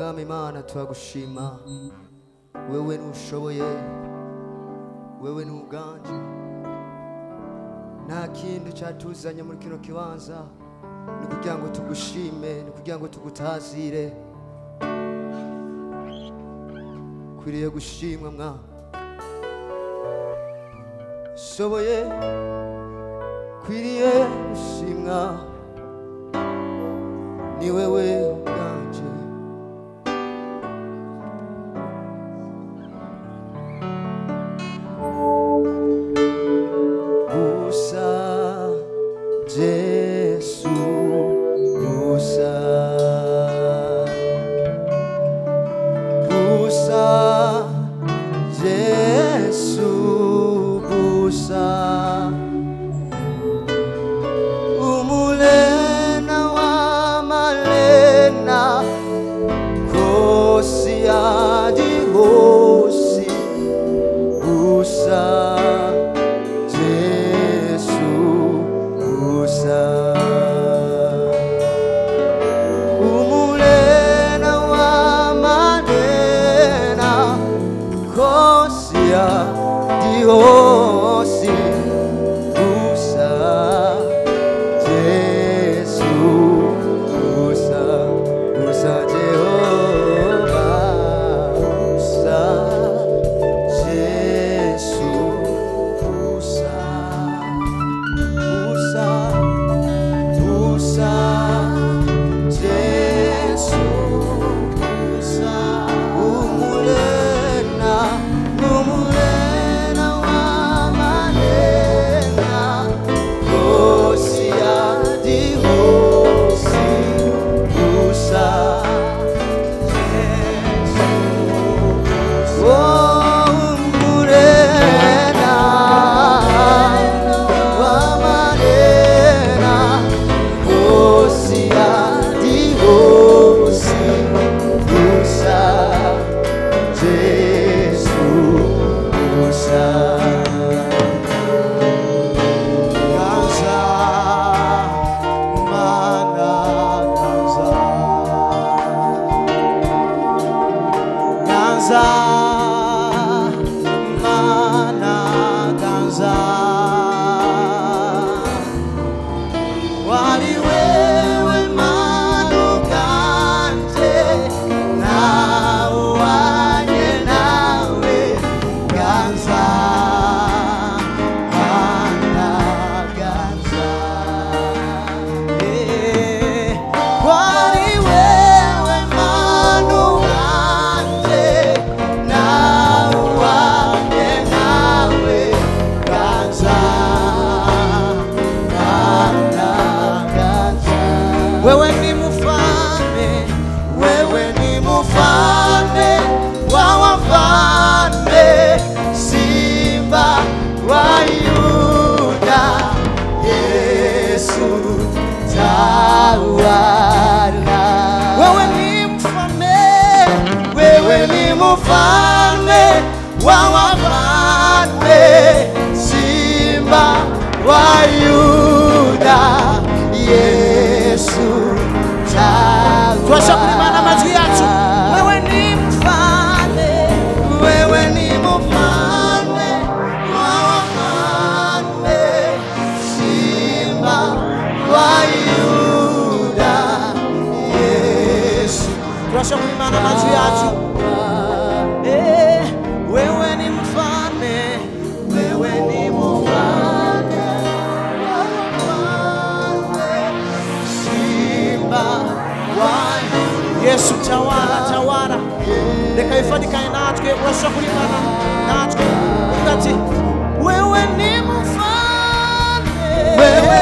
mwami Imana turagushima wewe nushoboye wewe nuganje nta kintu cyatuzanye muri kino kibanza ni kugira ngo tugushime ni kugira ngo tugutazire kwiriye gushimwa mwa shoboye kwiriye gushimwa ni wewe uganje Yesu busa Yesu busa umulena wa malena kosi adi hosi busa umulena wa manena kosia diosi busa Yesu busa busa Jehova busa Yesu busa mfalme wa wafalme, Simba wa Yuda, Yesu twashakulimana mazwi yacu. Wewe ni mfalme, wewe ni mfalme wa wafalme, Simba wa Yuda, Yesu twashakulimana mazwi yacu. Wewe ni mfalme, wewe ni mfalme wa wafalme, Simba wa Yuda, Yesu tawala tawala, reka ifanyikane natwe, urashakulimana natwe ugati wewe ni mfalme, wewe